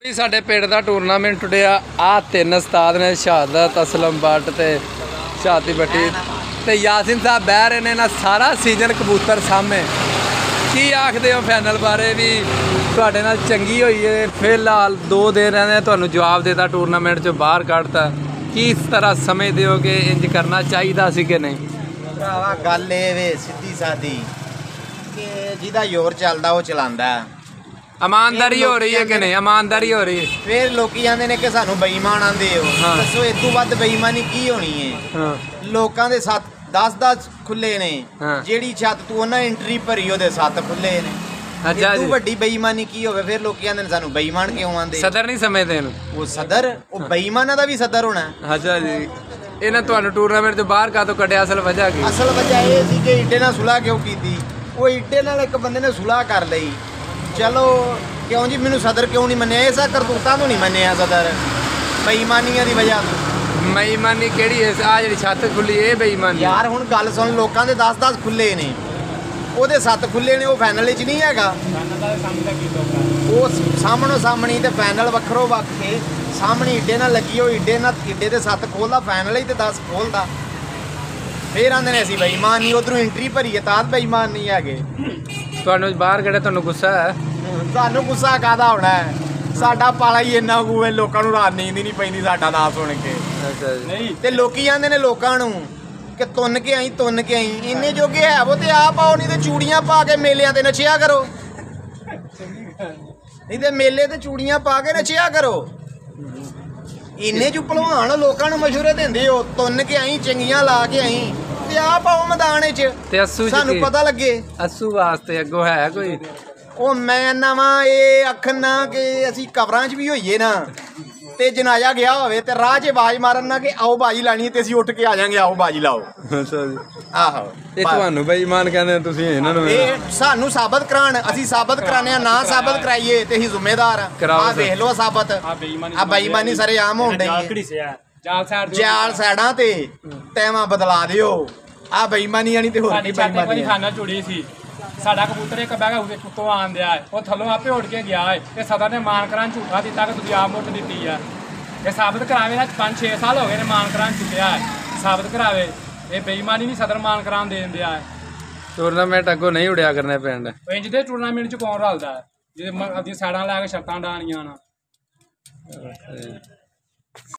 ਵੀ ਸਾਡੇ ਪਿੰਡ ਦਾ ਟੂਰਨਾਮੈਂਟ ਟੁੱਟਿਆ ਆ ਤਿੰਨ ਉਸਤਾਦ ਨੇ ਸ਼ਹਾਦਤ ਅਸਲਮ ਬੱਟ ਤੇ ਸ਼ਹਾਦਤੀ ਬੱਟੀ ਤੇ ਯਾਸਿਨ ਸਾਹਿਬ ਬਹਿ ਰਹੇ ਨੇ ਨਾ ਸਾਰਾ ਸੀਜ਼ਨ ਕਬੂਤਰ ਸਾਹਮਣੇ ਕੀ ਆਖਦੇ ਹੋ ਫਾਈਨਲ ਬਾਰੇ ਵੀ ਤੁਹਾਡੇ ਨਾਲ ਚੰਗੀ ਹੋਈ ਹੈ ਫਿਲਹਾਲ 2 ਦਿਨ ਰਹਿੰਦੇ ਤੁਹਾਨੂੰ ਜਵਾਬ ਦੇਤਾ ਟੂਰਨਾਮੈਂਟ ਚੋਂ ਬਾਹਰ ਕੱਢਤਾ ਕੀ ਇਸ ਤਰ੍ਹਾਂ ਸਮਝਦੇ ਹੋ ਕਿ ਇੰਜ ਕਰਨਾ ਚਾਹੀਦਾ ਸੀ ਕਿ ਨਹੀਂ ਭਰਾਵਾ ਗੱਲ ਇਹ ਵੇ ਸਿੱਧੀ ਸਾਦੀ ਕਿ ਜਿਹਦਾ ਜ਼ੋਰ ਚੱਲਦਾ ਉਹ ਚਲਾਉਂਦਾ ਇਮਾਨਦਾਰੀ ਹੋ ਰਹੀ ਹੈ ਕਿ ਨਹੀਂ ਇਮਾਨਦਾਰੀ ਹੋ ਰਹੀ ਹੈ ਫਿਰ ਲੋਕੀ ਆਂਦੇ ਨੇ ਕਿ ਸਾਨੂੰ ਬੇਈਮਾਨ ਆਂਦੇ ਹੋ ਦੱਸੋ ਇਸ ਤੋਂ ਵੱਧ ਬੇਈਮਾਨੀ ਕੀ ਹੋਣੀ ਹੈ ਲੋਕਾਂ ਦੇ 10 ਖੁੱਲੇ ਨੇ ਜਿਹੜੀ ਛੱਤ ਤੂੰ ਉਹਨਾਂ ਐਂਟਰੀ ਭਰੀ ਉਹਦੇ 7 ਖੁੱਲੇ ਨੇ ਅੱਛਾ ਜੀ ਵੱਡੀ ਬੇਈਮਾਨੀ ਕੀ ਹੋਵੇ ਫਿਰ ਲੋਕੀ ਆਂਦੇ ਨੇ ਸਾਨੂੰ ਬੇਈਮਾਨ ਕਿਉਂ ਆਂਦੇ ਸਦਰ ਨਹੀਂ ਸਮਝਦੇ ਇਹਨੂੰ ਉਹ ਸਦਰ ਉਹ ਬੇਈਮਾਨਾਂ ਦਾ ਵੀ ਸਦਰ ਹੋਣਾ ਅੱਛਾ ਜੀ ਇਹਨਾਂ ਤੁਹਾਨੂੰ ਟੂਰਨਾਮੈਂਟ ਤੋਂ ਬਾਹਰ ਕਾਹਤੋਂ ਕੱਢਿਆ ਅਸਲ ਵਜ੍ਹਾ ਕੀ ਅਸਲ ਵਜ੍ਹਾ ਇਹ ਸੀ ਕਿ ਇੱਡੇ ਨਾਲ ਸੁਲਾਹ ਕਿਉਂ ਕੀਤੀ ਉਹ ਇੱਡੇ ਨਾਲ ਇੱਕ ਬੰਦੇ ਨੇ ਸੁਲਾਹ ਕਰ ਲਈ ਚਲੋ ਕਿਉਂ ਜੀ ਮੈਨੂੰ ਸਦਰ ਕਿਉਂ ਨਹੀਂ ਮੰਨਿਆ ਇਹ ਸਾ ਕਰਤੂਤਾਂ ਤੋਂ ਨਹੀਂ ਮੰਨਿਆ ਸਦਰ ਬੇਈਮਾਨੀਆਂ ਦੀ ਵਜ੍ਹਾ ਤੋਂ ਬੇਈਮਾਨੀ ਕਿਹੜੀ ਹੈ ਆ ਜਿਹੜੀ ਛੱਤ ਖੁੱਲੀ ਇਹ ਬੇਈਮਾਨੀ ਯਾਰ ਹੁਣ ਗੱਲ ਸੁਣ ਲੋਕਾਂ ਦੇ 10 ਖੁੱਲੇ ਨੇ ਉਹਦੇ 7 ਖੁੱਲੇ ਨੇ ਉਹ ਫਾਈਨਲ ਵਿੱਚ ਨਹੀਂ ਹੈਗਾ ਉਹ ਸਾਹਮਣੋ ਸਾਹਮਣੀ ਤੇ ਫਾਈਨਲ ਵੱਖਰੋ ਵੱਖ ਕੇ ਸਾਹਮਣੇ ਇੱਡੇ ਨਾਲ ਲੱਗੀ ਉਹ ਇੱਡੇ ਦੇ 7 ਖੋਲਦਾ ਫਾਈਨਲ ਹੀ ਤੇ 10 ਖੋਲਦਾ ਫੇਰ ਆਂਦੇ ਨੇ ਅਸੀਂ ਬੇਈਮਾਨ ਨਹੀਂ ਉਧਰੋਂ ਐਂਟਰੀ ਭਰੀ ਹੈ ਤਾਂ ਬੇਈਮਾਨ ਨਹੀਂ ਹੈਗੇ ਤੁਹਾਨੂੰ ਬਾਹਰ ਕਿਹੜਾ ਤੁਹਾਨੂੰ ਗੁੱਸਾ ਹੈ ਸਾਨੂੰ ਗੁੱਸਾ ਕਾਹਦਾ ਹੋਣਾ ਹੈ ਸਾਡਾ ਪਾਲਾ ਹੀ ਇੰਨਾ ਗੂਏ ਲੋਕਾਂ ਨੂੰ ਰਾਤ ਨੀਂਦ ਹੀ ਨਹੀਂ ਪੈਂਦੀ ਸਾਡਾ ਨਾਂ ਸੁਣ ਕੇ ਅੱਛਾ ਜੀ ਤੇ ਲੋਕੀ ਆਂਦੇ ਨੇ ਲੋਕਾਂ ਨੂੰ ਕਿ ਤੁੰਨ ਕੇ ਆਈ ਇੰਨੇ ਜੋਗੇ ਹੈ ਉਹ ਤੇ ਆ ਪਾਓ ਨਹੀਂ ਤੇ ਚੂੜੀਆਂ ਪਾ ਕੇ ਮੇਲਿਆਂ ਤੇ ਨੱਚਿਆ ਕਰੋ ਨਹੀਂ ਤੇ ਮੇਲੇ ਤੇ ਚੂੜੀਆਂ ਪਾ ਕੇ ਨੱਚਿਆ ਕਰੋ ਇੰਨੇ ਜੋ ਭਲਵਾਨ ਲੋਕਾਂ ਨੂੰ ਮਸ਼ਹੂਰੇ ਦਿੰਦੇ ਹੋ ਤੁੰਨ ਕੇ ਆਈ ਚੰਗੀਆਂ ਲਾ ਕੇ ਆਈ ਤੇ ਆ ਪਾਓ ਮੈਦਾਨ ਵਿੱਚ ਤੇ ਅੱਸੂ ਸਾਨੂੰ ਪਤਾ ਲੱਗੇ ਅੱਸੂ ਵਾਸਤੇ ਅੱਗੋਂ ਹੈ ਕੋਈ ਉਹ ਮੈਂ ਨਵਾਂ ਇਹ ਅੱਖਣ ਨਾ ਕਿ ਅਸੀਂ ਕਬਰਾਂ 'ਚ ਵੀ ਹੋਈਏ ਨਾ ਤੇ ਜਨਾਜ਼ਾ ਗਿਆ ਹੋਵੇ ਤੇ ਰਾਹ 'ਚ ਆਵਾਜ਼ ਮਾਰਨ ਨਾ ਕਿ ਆਓ ਬਾਜੀ ਲਾਣੀ ਤੇ ਅਸੀਂ ਉੱਠ ਕੇ ਆ ਜਾਾਂਗੇ ਆਓ ਬਾਜੀ ਲਾਓ ਅੱਛਾ ਜੀ ਆਹੋ ਇਹ ਤੁਹਾਨੂੰ ਬੇਈਮਾਨ ਕਹਿੰਦੇ ਤੁਸੀਂ ਇਹਨਾਂ ਨੂੰ ਇਹ ਸਾਨੂੰ ਸਾਬਤ ਕਰਾਣ ਅਸੀਂ ਸਾਬਤ ਕਰਾਣੇ ਆ ਨਾ ਸਾਬਤ ਕਰਾਈਏ ਤੇ ਅਸੀਂ ਜ਼ਿੰਮੇਦਾਰ ਆ ਵੇਖ ਲਓ ਸਾਬਤ ਆ ਬੇਈਮਾਨੀ ਸਾਰੇ ਆਮ ਹੋਣ ਡਈ ਜਾਲ ਸਾਈਡਾਂ ਤੇ ਟਾਈਮਾਂ ਬਦਲਾ ਦਿਓ ਆ ਬੇਈਮਾਨੀ ਆਣੀ ਤੇ ਹੋਰ ਕੀ ਬੇਈਮਾਨੀ ਖਾਨਾ ਜੁੜੀ ਸੀ ਸਾਡਾ ਕਬੂਤਰ ਇੱਕ ਬੈਗਾ ਉਹਦੇ ਕੁੱਤੋਂ ਆਂਦਿਆ ਉਹ ਥੱਲੋਂ ਆਪੇ ਉੱਡ ਕੇ ਗਿਆ ਏ ਤੇ ਸਦਰ ਨੇ ਮਾਨ ਕਰਾਂ ਝੂਠਾ ਦਿੱਤਾ ਕਿ ਤੁਸੀਂ ਆਪ ਮੁੱਟ ਦਿੱਤੀ ਆ ਇਹ ਸਾਬਤ ਕਰਾਵੇ ਨਾ 5-6 ਸਾਲ ਹੋ ਗਏ ਨੇ ਮਾਨ ਕਰਾਂ ਚੁੱਕਿਆ ਹੈ ਸਾਬਤ ਕਰਾਵੇ ਇਹ ਬੇਈਮਾਨੀ ਨਹੀਂ ਸਦਰ ਮਾਨ ਕਰਾਂ ਦੇ ਦਿੰਦਿਆ ਹੈ ਟੂਰਨਾਮੈਂਟ ਅੱਗੋਂ ਨਹੀਂ ਉੜਿਆ ਕਰਨੇ ਪਿੰਡ ਇੰਜ ਦੇ ਟੂਰਨਾਮੈਂਟ ਚ ਕੌਣ ਰਲਦਾ ਜਿਹਦੇ ਸਾਈਡਾਂ ਲਾ ਕੇ ਸ਼ਰਤਾਂ ਡਾਣੀਆਂ ਨਾ